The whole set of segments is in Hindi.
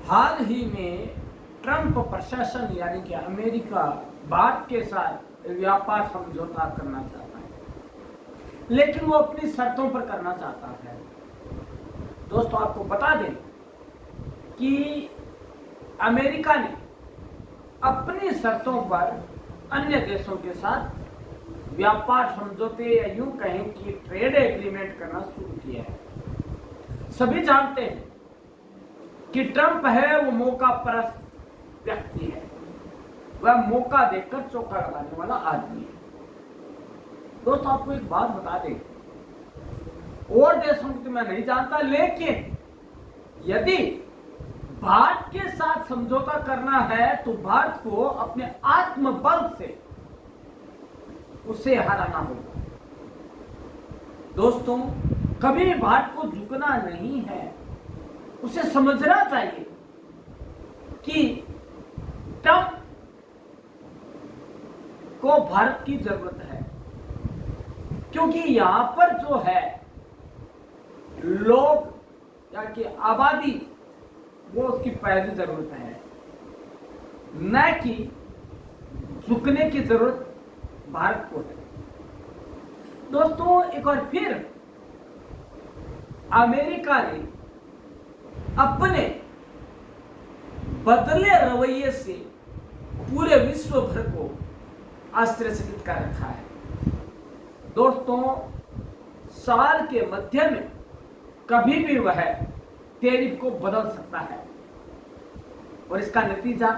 हाल ही में ट्रंप प्रशासन यानी कि अमेरिका भारत के साथ व्यापार समझौता करना चाहता है, लेकिन वो अपनी शर्तों पर करना चाहता है। दोस्तों, आपको बता दें कि अमेरिका ने अपनी शर्तों पर अन्य देशों के साथ व्यापार समझौते या यूं कहें कि ट्रेड एग्रीमेंट करना शुरू किया है। सभी जानते हैं कि ट्रंप है वो मौका परस्त व्यक्ति है, वह मौका देखकर चौका लगाने वाला आदमी है। दोस्तों, आपको एक बात बता दें, और देशों की तो मैं नहीं जानता, लेकिन यदि भारत के साथ समझौता करना है तो भारत को अपने आत्मबल से उसे हराना होगा। दोस्तों, कभी भारत को झुकना नहीं है, उसे समझना चाहिए कि ट्रंप को भारत की जरूरत है, क्योंकि यहां पर जो है लोग या कि आबादी वो उसकी पहली जरूरत है, न कि झुकने की जरूरत भारत को है। दोस्तों, एक बार फिर अमेरिका ने अपने बदले रवैये से पूरे विश्व भर को आश्चर्यचकित कर रखा है। दोस्तों, साल के मध्य में कभी भी वह टैरिफ को बदल सकता है और इसका नतीजा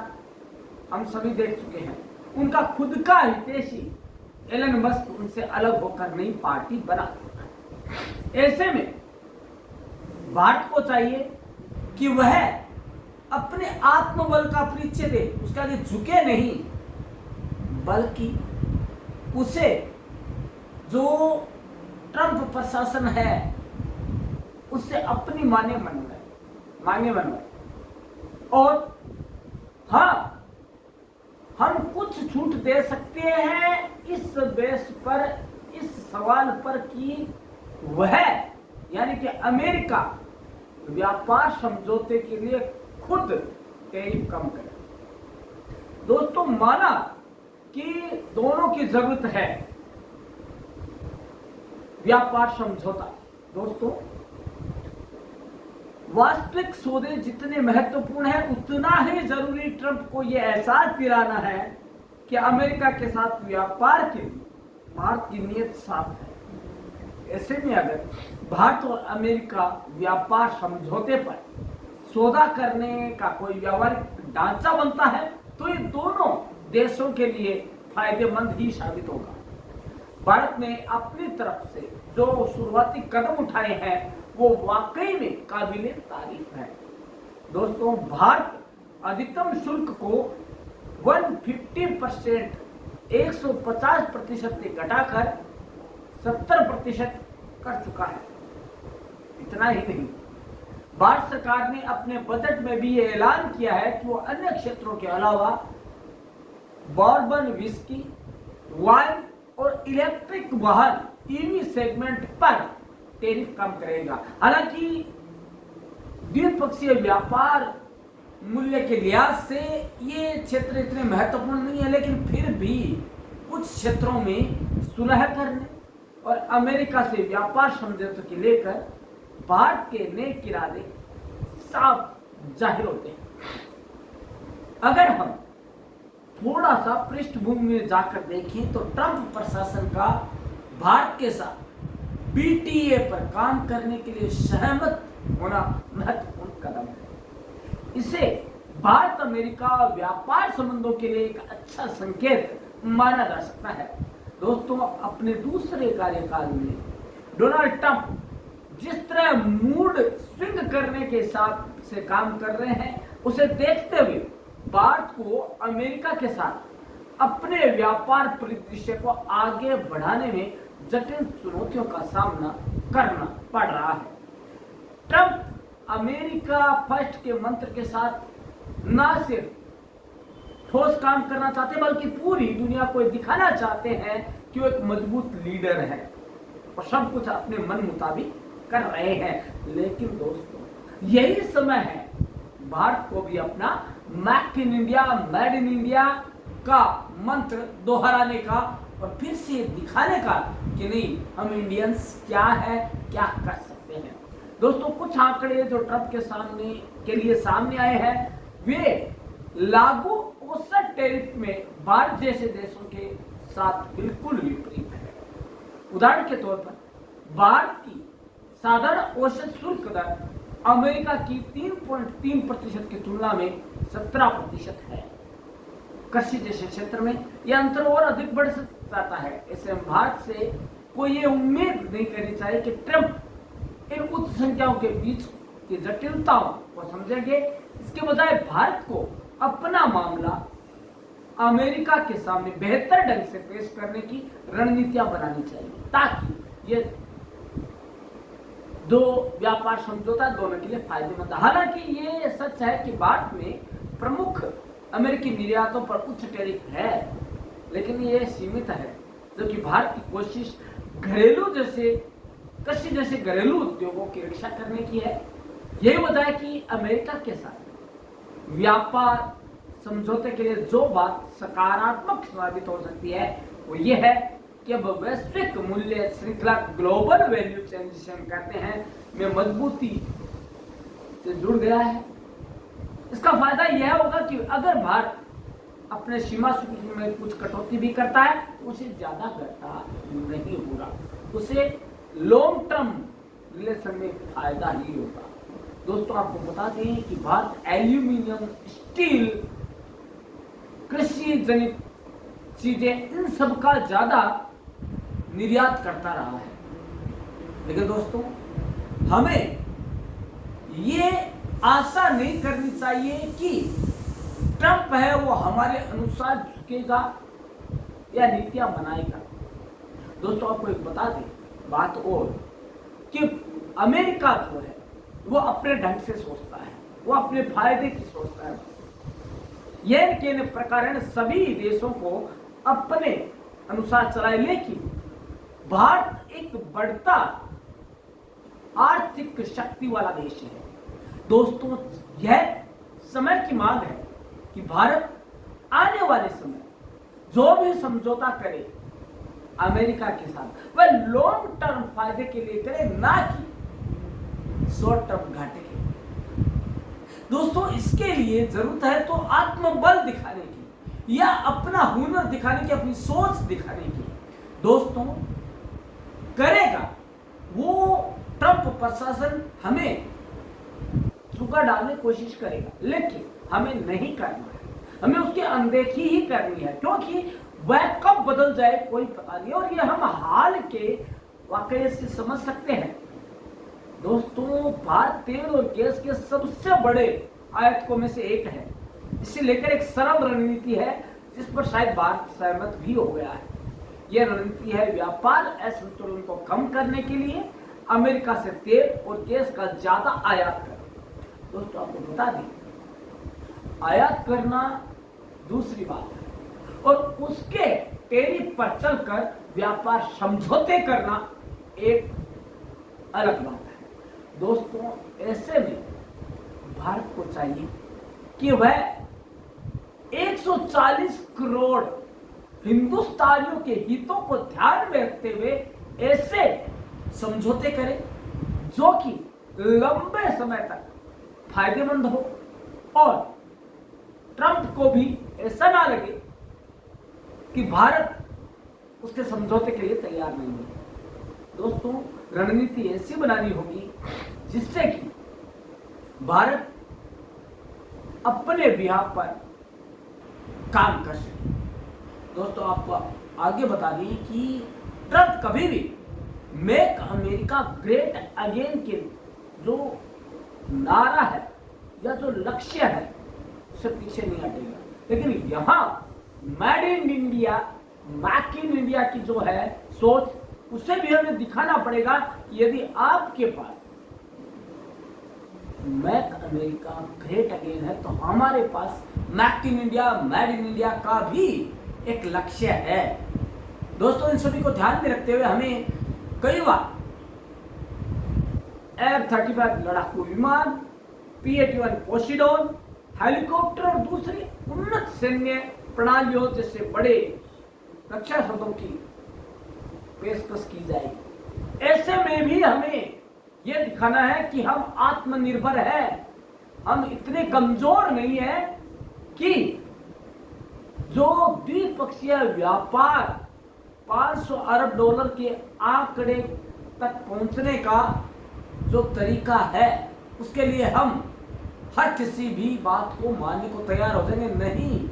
हम सभी देख चुके हैं। उनका खुद का हितैषी एलन मस्क उनसे अलग होकर नई पार्टी बना सकता है। ऐसे में भारत को चाहिए कि वह अपने आत्मबल का परिचय दे, उसके आगे झुके नहीं, बल्कि उसे जो ट्रंप प्रशासन है उससे अपनी मांगे मनवाए। और हाँ, हम कुछ छूट दे सकते हैं इस बेस पर, इस सवाल पर कि वह यानी कि अमेरिका व्यापार समझौते के लिए खुद टैरिफ कम करे। दोस्तों, माना कि दोनों की जरूरत है व्यापार समझौता। दोस्तों, वास्तविक सौदे जितने महत्वपूर्ण है उतना ही जरूरी ट्रंप को यह एहसास दिलाना है कि अमेरिका के साथ व्यापार के लिए भारत की नीयत साफ है। ऐसे में अगर भारत और अमेरिका व्यापार समझौते पर सौदा करने का कोई व्यावहारिक ढांचा बनता है तो ये दोनों देशों के लिए फायदेमंद ही साबित होगा। भारत ने अपनी तरफ से जो शुरुआती कदम उठाए हैं वो वाकई में काबिले तारीफ है। दोस्तों, भारत अधिकतम शुल्क को 150% 150% से घटाकर 70% कर चुका है। इतना ही नहीं, भारत सरकार ने अपने बजट में भी ये ऐलान किया है कि वो अन्य क्षेत्रों के अलावा बॉर्बन विस्की, वाइन और इलेक्ट्रिक वाहन ईवी सेगमेंट पर टैरिफ कम करेगा। हालांकि द्विपक्षीय व्यापार मूल्य के लिहाज से ये क्षेत्र इतने महत्वपूर्ण नहीं है, लेकिन फिर भी कुछ क्षेत्रों में सुलह करने और अमेरिका से व्यापार समझौते को लेकर भारत के नेक इरादे साफ जाहिर होते हैं। अगर हम थोड़ा सा पृष्ठभूमि में जाकर देखें तो ट्रंप प्रशासन का भारत के साथ बीटीए पर काम करने के लिए सहमत होना महत्वपूर्ण कदम है। इसे भारत अमेरिका व्यापार संबंधों के लिए एक अच्छा संकेत माना जा सकता है। दोस्तों, अपने दूसरे कार्यकाल में डोनाल्ड ट्रंप जिस तरह मूड स्विंग करने के हिसाब से काम कर रहे हैं, उसे देखते हुए भारत को अमेरिका के साथ अपने व्यापार परिदृश्य को आगे बढ़ाने में जटिल चुनौतियों का सामना करना पड़ रहा है। ट्रंप अमेरिका फर्स्ट के मंत्र के साथ न सिर्फ ठोस काम करना चाहते बल्कि पूरी दुनिया को दिखाना चाहते हैं कि वो एक मजबूत लीडर है और सब कुछ अपने मन मुताबिक कर रहे हैं। लेकिन दोस्तों, यही समय है भारत को भी अपना make in India, made in India का मंत्र दोहराने का और फिर से दिखाने का कि नहीं, हम इंडियंस क्या है, क्या कर सकते हैं। दोस्तों, कुछ आंकड़े जो ट्रंप के लिए सामने आए हैं, वे लागू औसत टैरिफ में भारत जैसे देशों के साथ बिल्कुल विपरीत है। उदाहरण के तौर पर भारत की साधारण औसत शुल्क दर अमेरिका की 3.3% की तुलना में 17% है। कृषि जैसे क्षेत्र में यह अंतर और अधिक बढ़ जाता है। ऐसे में भारत से कोई ये उम्मीद नहीं करनी चाहिए कि ट्रंप इन उच्च संख्याओं के बीच की जटिलताओं को समझेंगे। इसके बजाय भारत को अपना मामला अमेरिका के सामने बेहतर ढंग से पेश करने की रणनीतियां बनानी चाहिए, ताकि ये दो व्यापार समझौता दोनों के लिए फायदेमंद है। हालांकि ये सच है कि भारत में प्रमुख अमेरिकी निर्यातों पर उच्च टैरिफ है, लेकिन ये सीमित है, जबकि भारत की कोशिश घरेलू जैसे कृषि जैसे घरेलू उद्योगों की रक्षा करने की है। यही वजह है कि अमेरिका के साथ व्यापार समझौते के लिए जो बात सकारात्मक साबित हो सकती है वो ये है कि अब वैश्विक मूल्य श्रृंखला, ग्लोबल वैल्यू चेन जिसे हम कहते हैं, में मजबूती से जुड़ गया है। इसका फायदा यह होगा कि अगर भारत अपने सीमा शुल्क में कुछ कटौती भी करता है तो उसे ज्यादा घाटा नहीं होगा, उसे लॉन्ग टर्म रिलेशन में फायदा ही होगा। दोस्तों, आपको बता दें कि भारत एल्यूमिनियम, स्टील, कृषि जनित चीजें, इन सब का ज्यादा निर्यात करता रहा है। लेकिन दोस्तों, हमें ये आशा नहीं करनी चाहिए कि ट्रंप है वो हमारे अनुसार झुकेगा या नीतियां बनाएगा। दोस्तों, आपको एक बता दें बात और कि अमेरिका जो है वो अपने ढंग से सोचता है, वो अपने फायदे की सोचता है। यह के प्रकार सभी देशों को अपने अनुसार चलाए, लेकिन भारत एक बढ़ता आर्थिक शक्ति वाला देश है। दोस्तों, यह समय की मांग है कि भारत आने वाले समय जो भी समझौता करे अमेरिका के साथ, वह लॉन्ग टर्म फायदे के लिए करे, ना कि शॉर्ट टर्म घाटे के लिए। दोस्तों, इसके लिए जरूरत है तो आत्मबल दिखाने की या अपना हुनर दिखाने की, अपनी सोच दिखाने की। दोस्तों, करेगा वो ट्रंप प्रशासन हमें चुका डालने की कोशिश करेगा, लेकिन हमें नहीं करना है, हमें उसकी अनदेखी ही करनी है, क्योंकि वह कब बदल जाए कोई पता नहीं, और ये हम हाल के वाकये से समझ सकते हैं। दोस्तों, भारत तेल और गैस के सबसे बड़े आयातकों में से एक है। इसे लेकर एक सरल रणनीति है जिस पर शायद भारत सहमत भी हो गया है। यह रणनीति है व्यापार असंतुलन को कम करने के लिए अमेरिका से तेल और गैस का ज्यादा आयात करना। दोस्तों, आपको बता दें, आयात करना दूसरी बात है और उसके टैरिफ पर चलकर व्यापार समझौते करना एक अलग बात है। दोस्तों, ऐसे में भारत को चाहिए कि वह 140 करोड़ हिंदुस्तानियों के हितों को ध्यान में रखते हुए ऐसे समझौते करे जो कि लंबे समय तक फायदेमंद हो और ट्रंप को भी ऐसा ना लगे कि भारत उसके समझौते के लिए तैयार नहीं है। दोस्तों, रणनीति ऐसी बनानी होगी जिससे कि भारत अपने बिहाफ पर काम कर सके। दोस्तों, आपको आगे बता दें कि ट्रंप कभी भी मेक अमेरिका ग्रेट अगेन के जो नारा है या जो लक्ष्य है उससे पीछे नहीं हटेगा, लेकिन यहाँ made in India, make in India की जो है सोच, उसे भी हमें दिखाना पड़ेगा कि यदि आपके पास मेक अमेरिका ग्रेट अगेन है तो हमारे पास make in India, made in India का भी एक लक्ष्य है। दोस्तों, इन सभी को ध्यान में रखते हुए हमें कई बार F-35 लड़ाकू विमान, P-81 पोसिडोन हेलीकॉप्टर और दूसरी उन्नत सैन्य प्रणालियों जैसे बड़े रक्षा शब्दों की पेशकश की जाएगी। ऐसे में भी हमें यह दिखाना है कि हम आत्मनिर्भर हैं, हम इतने कमजोर नहीं हैं कि जो द्विपक्षीय व्यापार 500 अरब डॉलर के आंकड़े तक पहुंचने का जो तरीका है उसके लिए हम हर किसी भी बात को मानने को तैयार हो जाएंगे। नहीं,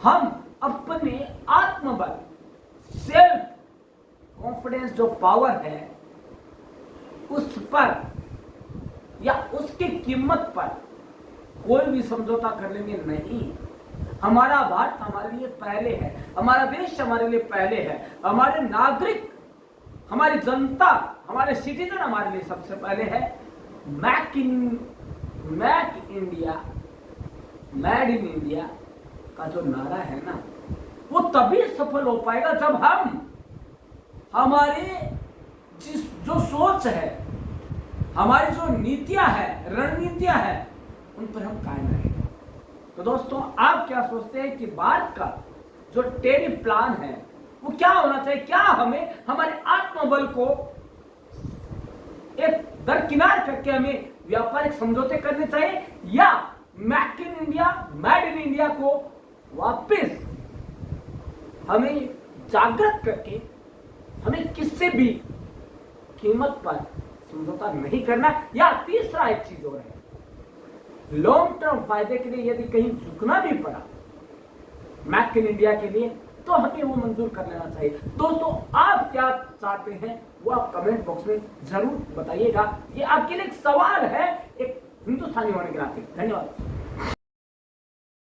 हम अपने आत्मबल सेल्फ कॉन्फिडेंस जो पावर है उस पर या उसकी कीमत पर कोई भी समझौता कर लेंगे नहीं। हमारा भारत हमारे लिए पहले है, हमारा देश हमारे लिए पहले है, हमारे नागरिक, हमारी जनता, हमारे सिटीजन हमारे लिए सबसे पहले है। Make India, made in India का जो नारा है ना, वो तभी सफल हो पाएगा जब हम हमारे जो सोच है, हमारी जो नीतियां है, रणनीतियां है, उन पर हम कायम रहेंगे। तो दोस्तों, आप क्या सोचते हैं कि भारत का जो टेरिफ प्लान है वो क्या होना चाहिए? क्या हमें हमारे आत्मबल को एक दरकिनार करके हमें व्यापारिक समझौते करने चाहिए, या make in India, made in India को वापस हमें जागृत करके हमें किससे भी कीमत पर समझौता नहीं करना? या तीसरा एक चीज और है, लॉन्ग टर्म फायदे के लिए यदि कहीं झुकना भी पड़ा मेक इन इंडिया के लिए, तो हमें वो मंजूर कर लेना चाहिए। दोस्तों, आप क्या चाहते हैं वो आप कमेंट बॉक्स में जरूर बताइएगा। ये आपके लिए एक सवाल है, एक हिंदुस्तानी होने के नाते। धन्यवाद।